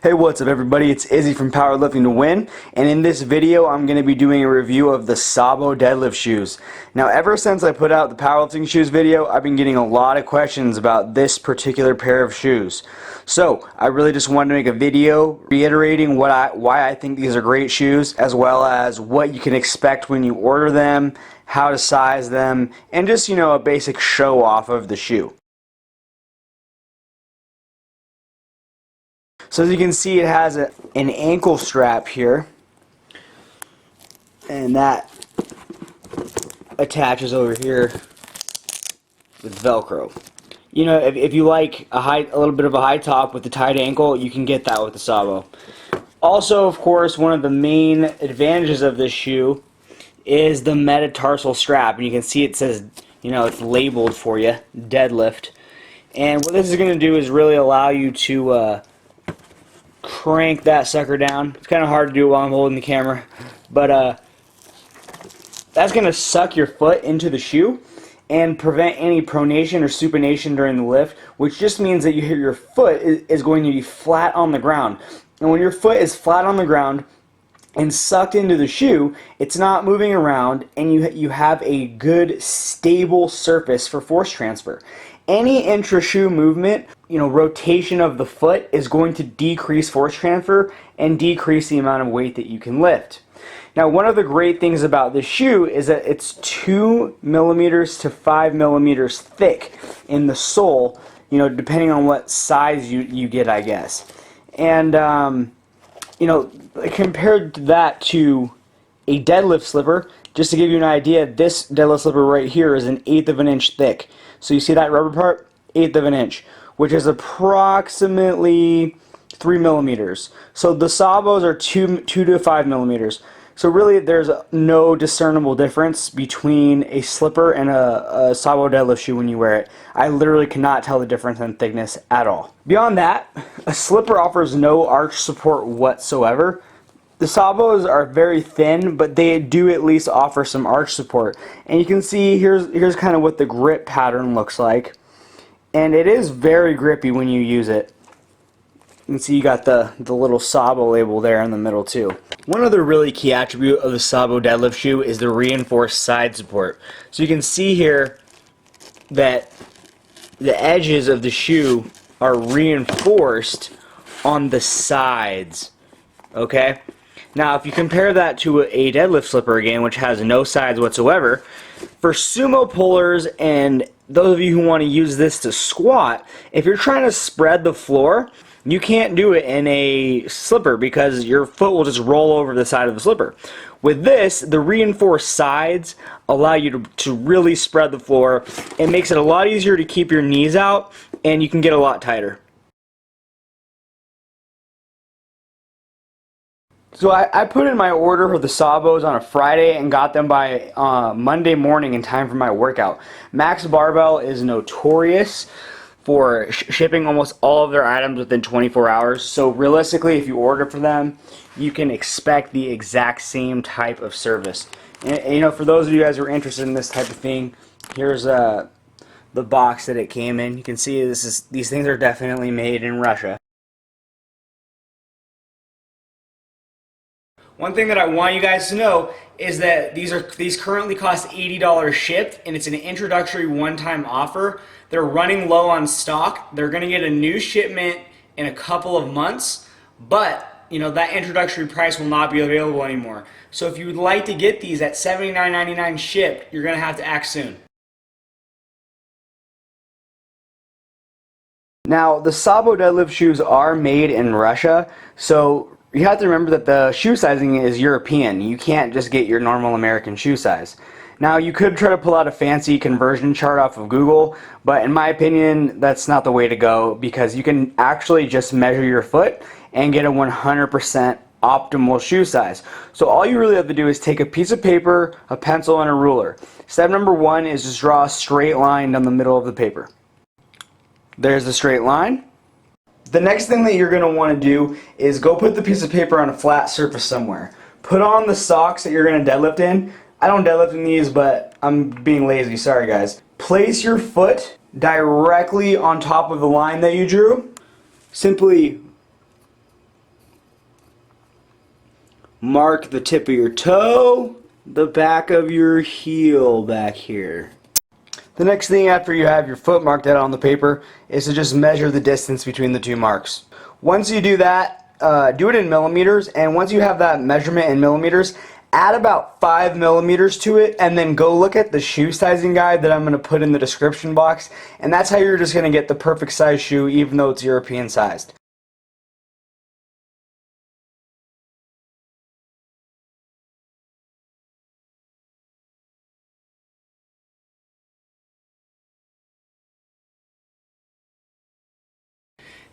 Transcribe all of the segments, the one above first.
Hey, what's up everybody? It's Izzy from PowerliftingToWin, and in this video I'm going to be doing a review of the SABO Deadlift shoes. Now, ever since I put out the powerlifting shoes video, I've been getting a lot of questions about this particular pair of shoes. So, I really just wanted to make a video reiterating why I think these are great shoes, as well as what you can expect when you order them, how to size them, and just, a basic show off of the shoe. So as you can see, it has an ankle strap here, and that attaches over here with Velcro. If you like a little bit of a high top with the tight ankle, you can get that with the SABO. Also, of course, one of the main advantages of this shoe is the metatarsal strap, and you can see it says, it's labeled for you, deadlift. And what this is going to do is really allow you to crank that sucker down. It's kind of hard to do while I'm holding the camera, but that's going to suck your foot into the shoe and prevent any pronation or supination during the lift, which just means that your foot is going to be flat on the ground. And when your foot is flat on the ground and sucked into the shoe, it's not moving around, and you have a good stable surface for force transfer. Any intra-shoe movement, rotation of the foot is going to decrease force transfer and decrease the amount of weight that you can lift. Now, one of the great things about this shoe is that it's 2 millimeters to 5 millimeters thick in the sole, depending on what size you get, I guess. And, compared to that to a deadlift slipper, just to give you an idea, this deadlift slipper right here is 1/8 of an inch thick. So you see that rubber part? 1/8 of an inch, which is approximately 3 millimeters. So the SABOs are 2 to 5 millimeters. So really there's no discernible difference between a slipper and a SABO deadlift shoe when you wear it. I literally cannot tell the difference in thickness at all. Beyond that, a slipper offers no arch support whatsoever. The SABOs are very thin, but they do at least offer some arch support. And you can see here's kind of what the grip pattern looks like. And it is very grippy when you use it. You can see you got the little SABO label there in the middle too. One other really key attribute of the SABO deadlift shoe is the reinforced side support. So you can see here that the edges of the shoe are reinforced on the sides. Okay? Now, if you compare that to a deadlift slipper again, which has no sides whatsoever, for sumo pullers and those of you who want to use this to squat, if you're trying to spread the floor, you can't do it in a slipper because your foot will just roll over the side of the slipper. With this, the reinforced sides allow you to really spread the floor. It makes it a lot easier to keep your knees out, and you can get a lot tighter. So I put in my order for the SABOs on a Friday and got them by Monday morning in time for my workout. Max Barbell is notorious for shipping almost all of their items within 24 hours. So realistically, if you order for them, you can expect the exact same type of service. And for those of you guys who are interested in this type of thing, here's the box that it came in. You can see these things are definitely made in Russia. One thing that I want you guys to know is that these currently cost $80 shipped, and it's an introductory one-time offer. They're running low on stock. They're going to get a new shipment in a couple of months, but that introductory price will not be available anymore. So if you would like to get these at $79.99 shipped, you're going to have to act soon. Now, the SABO deadlift shoes are made in Russia, so you have to remember that the shoe sizing is European. You can't just get your normal American shoe size. Now, you could try to pull out a fancy conversion chart off of Google, but in my opinion, that's not the way to go, because you can actually just measure your foot and get a 100% optimal shoe size. So all you really have to do is take a piece of paper, a pencil, and a ruler. Step number 1 is just draw a straight line down the middle of the paper. There's the straight line. The next thing that you're going to want to do is go put the piece of paper on a flat surface somewhere. Put on the socks that you're going to deadlift in. I don't deadlift in these, but I'm being lazy, sorry guys. Place your foot directly on top of the line that you drew. Simply mark the tip of your toe, the back of your heel back here. The next thing after you have your foot marked out on the paper is to just measure the distance between the two marks. Once you do that, do it in millimeters, and once you have that measurement in millimeters, add about 5 millimeters to it, and then go look at the shoe sizing guide that I'm going to put in the description box, and that's how you're just going to get the perfect size shoe even though it's European sized.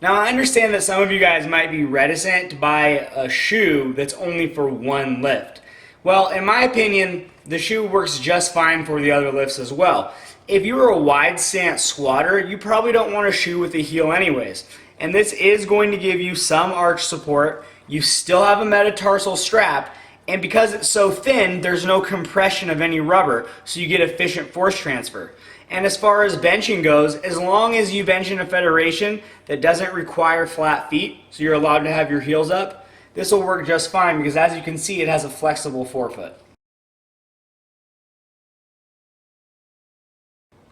Now I understand that some of you guys might be reticent to buy a shoe that's only for one lift. Well, in my opinion, the shoe works just fine for the other lifts as well. If you're a wide stance squatter, you probably don't want a shoe with a heel anyways. And this is going to give you some arch support. You still have a metatarsal strap, and because it's so thin, there's no compression of any rubber, so you get efficient force transfer. And as far as benching goes, as long as you bench in a federation that doesn't require flat feet, so you're allowed to have your heels up, this will work just fine because as you can see, it has a flexible forefoot.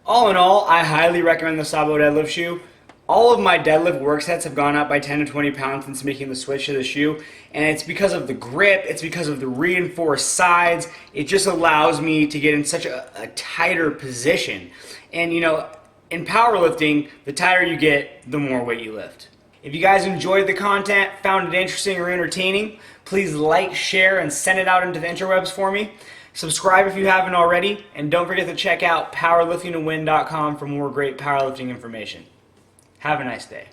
All in all, I highly recommend the SABO deadlift shoe. All of my deadlift work sets have gone up by 10 to 20 pounds since making the switch to the shoe, and it's because of the grip, it's because of the reinforced sides. It just allows me to get in such a tighter position. And you know, in powerlifting, the tighter you get, the more weight you lift. If you guys enjoyed the content, found it interesting or entertaining, please like, share, and send it out into the interwebs for me. Subscribe if you haven't already, and don't forget to check out PowerliftingToWin.com for more great powerlifting information. Have a nice day.